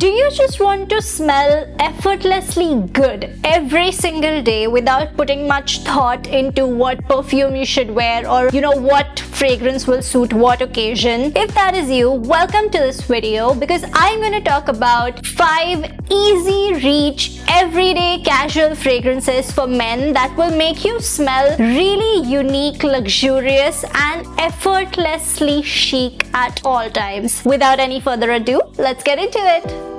Do you just want to smell effortlessly good every single day without putting much thought into what perfume you should wear or what fragrance will suit what occasion? If that is you, welcome to this video because I'm going to talk about 5 easy reach everyday casual fragrances for men that will make you smell really unique, luxurious and effortlessly chic at all times. Without any further ado, let's get into it.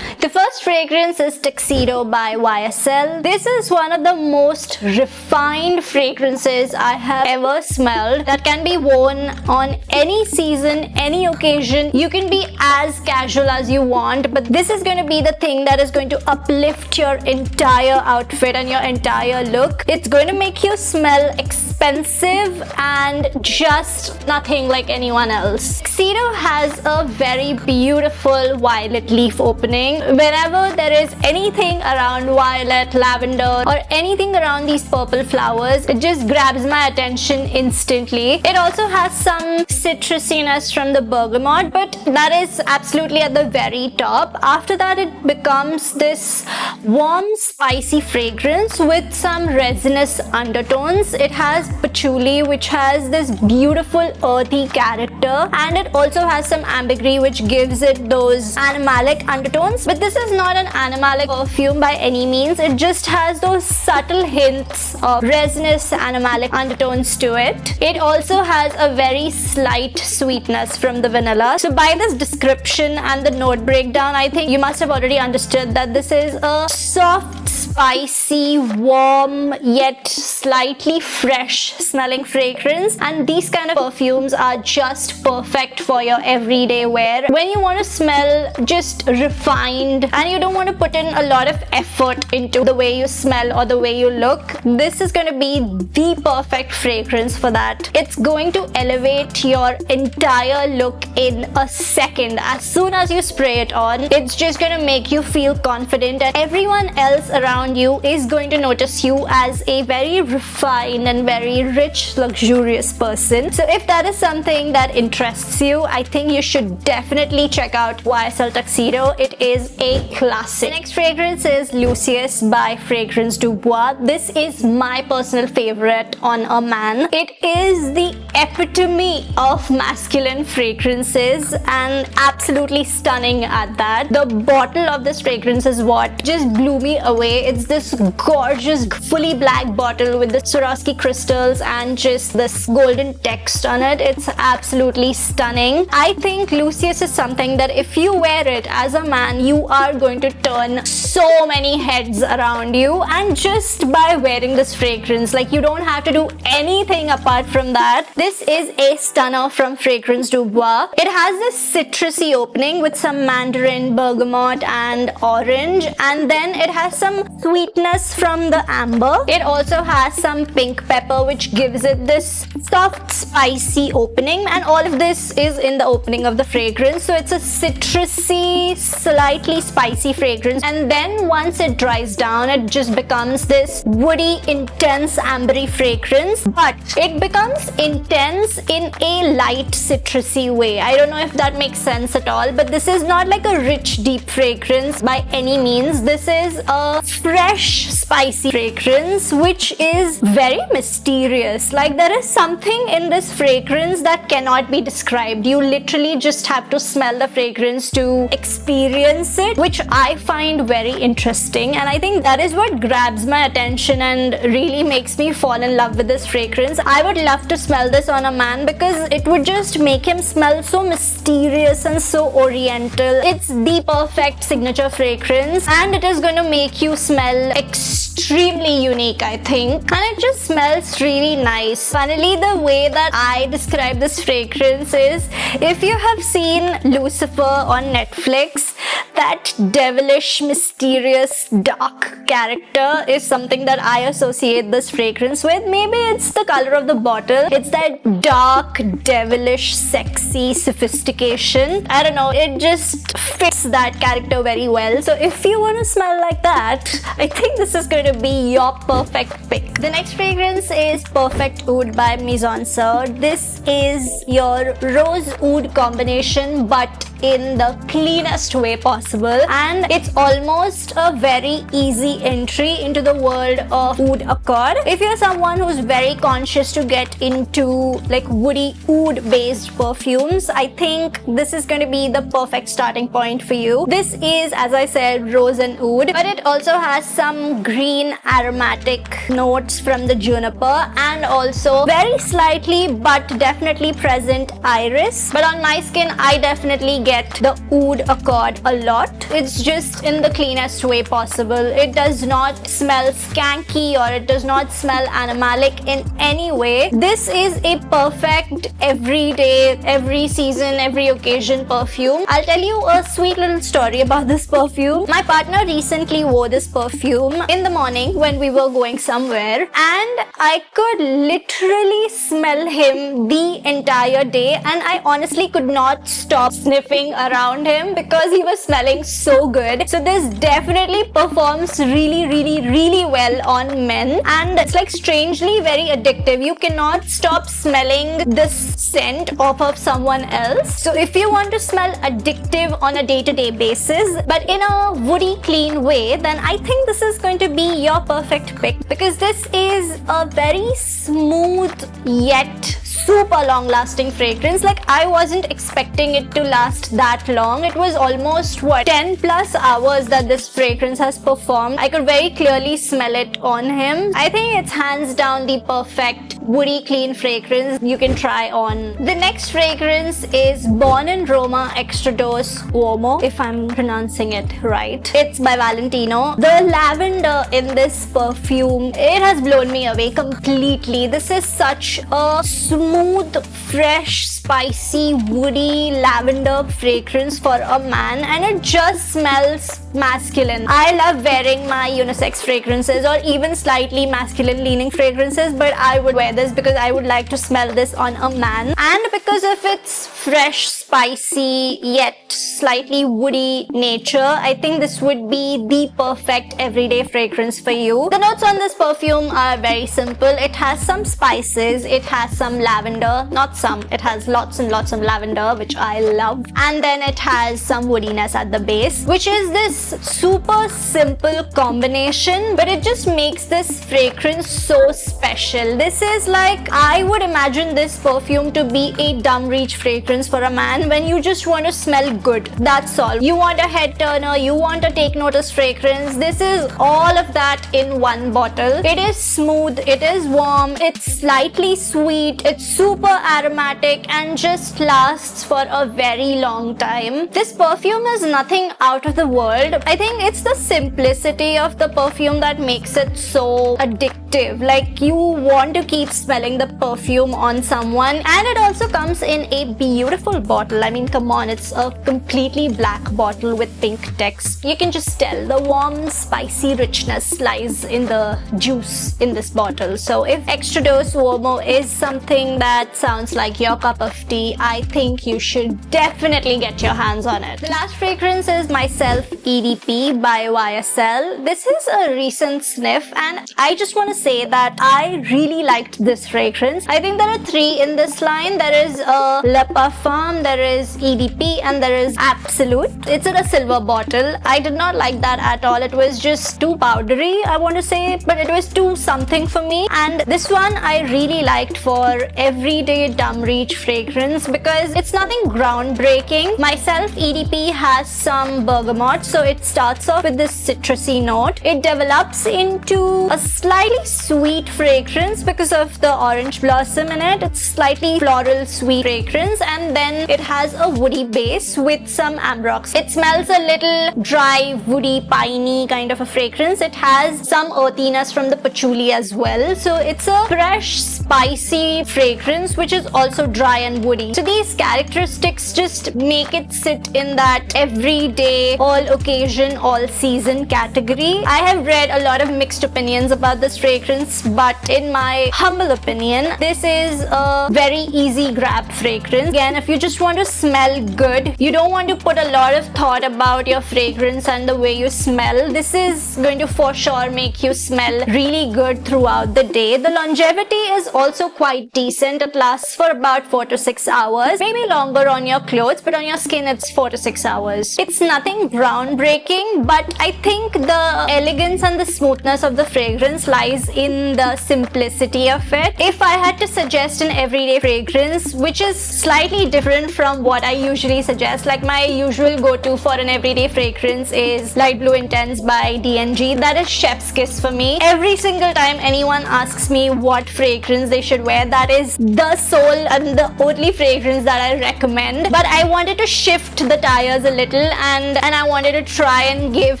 The first fragrance is Tuxedo by YSL. This is one of the most refined fragrances I have ever smelled that can be worn on any season, any occasion. You can be as casual as you want, but this is going to be the thing that is going to uplift your entire outfit and your entire look. It's going to make you smell expensive and just nothing like anyone else. Tuxedo has a very beautiful violet leaf opening. Whenever there is anything around violet, lavender or anything around these purple flowers, it just grabs my attention instantly. It also has some citrusiness from the bergamot, but that is absolutely at the very top. After that, it becomes this warm, spicy fragrance with some resinous undertones. It has patchouli, which has this beautiful earthy character, and it also has some ambergris, which gives it those animalic undertones. But this is not an animalic perfume by any means. It just has those subtle hints of resinous animalic undertones to it. It also has a very slight sweetness from the vanilla. So by this description and the note breakdown, I think you must have already understood that this is a soft, spicy, warm yet slightly fresh smelling fragrance, and these kind of perfumes are just perfect for your everyday wear. When you want to smell just refined and you don't want to put in a lot of effort into the way you smell or the way you look, this is going to be the perfect fragrance for that. It's going to elevate your entire look in a second. As soon as you spray it on, it's just going to make you feel confident, and everyone else around you is going to notice you as a very refined and very rich, luxurious person. So if that is something that interests you, I think you should definitely check out YSL Tuxedo. It is a classic. The next fragrance is Lucius by Fragrance Du Bois. This is my personal favorite on a man. It is the epitome of masculine fragrances and absolutely stunning at that. The bottle of this fragrance is what just blew me away. It's this gorgeous fully black bottle with the Swarovski crystals and just this golden text on it. It's absolutely stunning. I think Lucius is something that if you wear it as a man, you are going to turn so many heads around you, and just by wearing this fragrance, like, you don't have to do anything apart from that. This is a stunner from Fragrance Du Bois. It has this citrusy opening with some mandarin, bergamot and orange, and then it has some sweetness from the amber. It also has some pink pepper, which gives it this soft, spicy opening, and all of this is in the opening of the fragrance. So it's a citrusy, slightly spicy fragrance, and then once it dries down, it just becomes this woody, intense, ambery fragrance, but it becomes intense in a light, citrusy way. I don't know if that makes sense at all, but this is not like a rich, deep fragrance by any means. This is a fresh, spicy fragrance which is very mysterious. Like, there is something in this fragrance that cannot be described. You literally just have to smell the fragrance to experience it, which I find very interesting, and I think that is what grabs my attention and really makes me fall in love with this fragrance. I would love to smell this on a man because it would just make him smell so mysterious and so oriental. It's the perfect signature fragrance, and it is going to make you smell extremely unique, I think, and it just smells really nice. Finally, the way that I describe this fragrance is, if you have seen Lucifer on Netflix, that devilish, mysterious, dark character is something that I associate this fragrance with. Maybe it's the color of the bottle. It's that dark, devilish, sexy sophistication. I don't know, it just fits that character very well. So if you want to smell like that, I think this is going to going to be your perfect pick. The next fragrance is Perfect Oud by Maison Sir. This is your rose oud combination, but in the cleanest way possible, and it's almost a very easy entry into the world of oud accord. If you're someone who's very conscious to get into like woody oud based perfumes, I think this is going to be the perfect starting point for you. This is, as I said, rose and oud, but it also has some green aromatic notes from the juniper, and also very slightly but definitely present iris. But on my skin, I definitely get the oud accord a lot. It's just in the cleanest way possible. It does not smell skanky or it does not smell animalic in any way. This is a perfect everyday, every season, every occasion perfume. I'll tell you a sweet little story about this perfume. My partner recently wore this perfume in the morning when we were going somewhere, and I could literally smell him the entire day, and I honestly could not stop sniffing around him because he was smelling so good. So this definitely performs really well on men, and it's like strangely very addictive. You cannot stop smelling this scent off of someone else. So if you want to smell addictive on a day-to-day basis but in a woody clean way, then I think this is going to be your perfect pick, because this is a very smooth yet super long lasting fragrance. Like, I wasn't expecting it to last that long. It was almost 10 plus hours that this fragrance has performed. I could very clearly smell it on him. I think it's hands down the perfect woody clean fragrance you can try on. The next fragrance is Born in Roma Extra Dose Uomo, if I'm pronouncing it right. It's by Valentino. The lavender in this perfume, it has blown me away completely. This is such a smooth, fresh, spicy, woody lavender fragrance for a man, and it just smells masculine. I love wearing my unisex fragrances or even slightly masculine leaning fragrances, but I would wear this because I would like to smell this on a man, and because of its fresh, spicy yet slightly woody nature, I think this would be the perfect everyday fragrance for you. The notes on this perfume are very simple. It has some spices, it has some lavender, not some, it has lots and lots of lavender, which I love, and then it has some woodiness at the base, which is this super simple combination, but it just makes this fragrance so special. This is like, I would imagine this perfume to be a dumb reach fragrance for a man when you just want to smell good. That's all. You want a head turner, you want a take notice fragrance. This is all of that in one bottle. It is smooth, it is warm, it's slightly sweet, it's super aromatic, and just lasts for a very long time. This perfume is nothing out of the world. I think it's the simplicity of the perfume that makes it so addictive. Like, you want to keep smelling the perfume on someone, and it also comes in a beautiful bottle. I mean, come on, it's a completely black bottle with pink text. You can just tell the warm, spicy richness lies in the juice in this bottle. So if Extra Dose Uomo is something that sounds like your cup of tea, I think you should definitely get your hands on it. The last fragrance is Myself EDP by YSL. This is a recent sniff, and I just want to say that I really liked this fragrance. I think there are three in this line. There is Le Parfum, there is EDP, and there is Absolute. It's in a silver bottle. I did not like that at all. It was just too powdery, I want to say, but it was too something for me. And this one I really liked for everyday dumb reach fragrance because it's nothing groundbreaking. Myself EDP has some bergamot, so it starts off with this citrusy note. It develops into a slightly sweet fragrance because of the orange blossom in it. It's slightly floral sweet fragrance, and then it has a woody base with some ambrox. It smells a little dry, woody, piney kind of a fragrance. It has some earthiness from the patchouli as well. So it's a fresh, spicy fragrance which is also dry and woody. So these characteristics just make it sit in that everyday, all occasion, all season category. I have read a lot of mixed opinions about this fragrance fragrance, but in my humble opinion, this is a very easy grab fragrance. Again, if you just want to smell good, you don't want to put a lot of thought about your fragrance and the way you smell, this is going to for sure make you smell really good throughout the day. The longevity is also quite decent. It lasts for about 4 to 6 hours, maybe longer on your clothes, but on your skin it's 4 to 6 hours. It's nothing groundbreaking, but I think the elegance and the smoothness of the fragrance lies in the simplicity of it. If I had to suggest an everyday fragrance, which is slightly different from what I usually suggest, like my usual go-to for an everyday fragrance is Light Blue Intense by D&G. That is chef's kiss for me. Every single time anyone asks me what fragrance they should wear, that is the sole and the only fragrance that I recommend. But I wanted to shift the tires a little and I wanted to try and give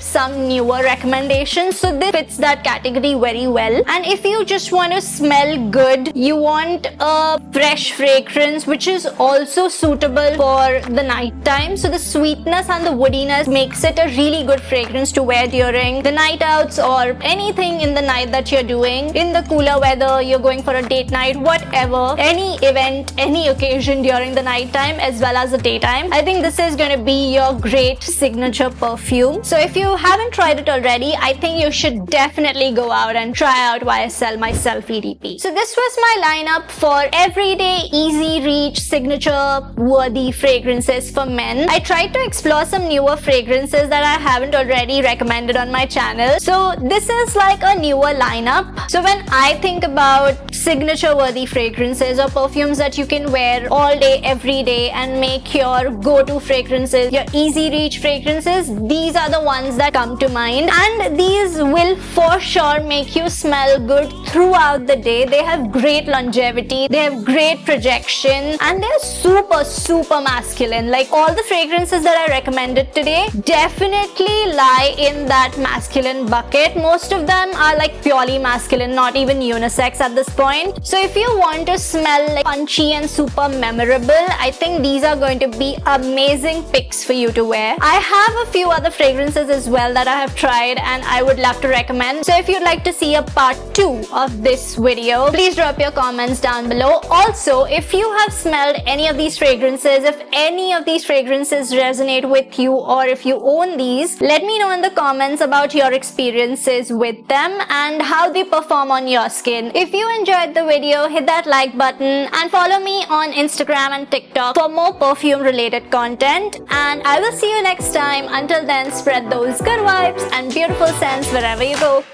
some newer recommendations. So this fits that category very well. And if you just want to smell good, you want a fresh fragrance which is also suitable for the night time. So the sweetness and the woodiness makes it a really good fragrance to wear during the night outs or anything in the night that you're doing. In the cooler weather, you're going for a date night, whatever, any event, any occasion during the night time as well as the daytime, I think this is going to be your great signature perfume. So if you haven't tried it already, I think you should definitely go out and try out YSL Myself EDP. So this was my lineup for everyday, easy reach, signature worthy fragrances for men. I tried to explore some newer fragrances that I haven't already recommended on my channel. So this is like a newer lineup. So when I think about signature worthy fragrances or perfumes that you can wear all day, every day and make your go-to fragrances, your easy reach fragrances, these are the ones that come to mind, and these will for sure make you smell good throughout the day. They have great longevity, they have great projection, and they're super masculine. Like all the fragrances that I recommended today definitely lie in that masculine bucket. Most of them are like purely masculine, not even unisex at this point. So if you want to smell like punchy and super memorable, I think these are going to be amazing picks for you to wear. I have a few other fragrances as well that I have tried and I would love to recommend. So if you'd like to see a part 2 of this video, please drop your comments down below. Also, if you have smelled any of these fragrances, if any of these fragrances resonate with you or if you own these, let me know in the comments about your experiences with them and how they perform on your skin. If you enjoyed the video, hit that like button and follow me on Instagram and TikTok for more perfume related content, and I will see you next time. Until then, spread those good vibes and beautiful scents wherever you go.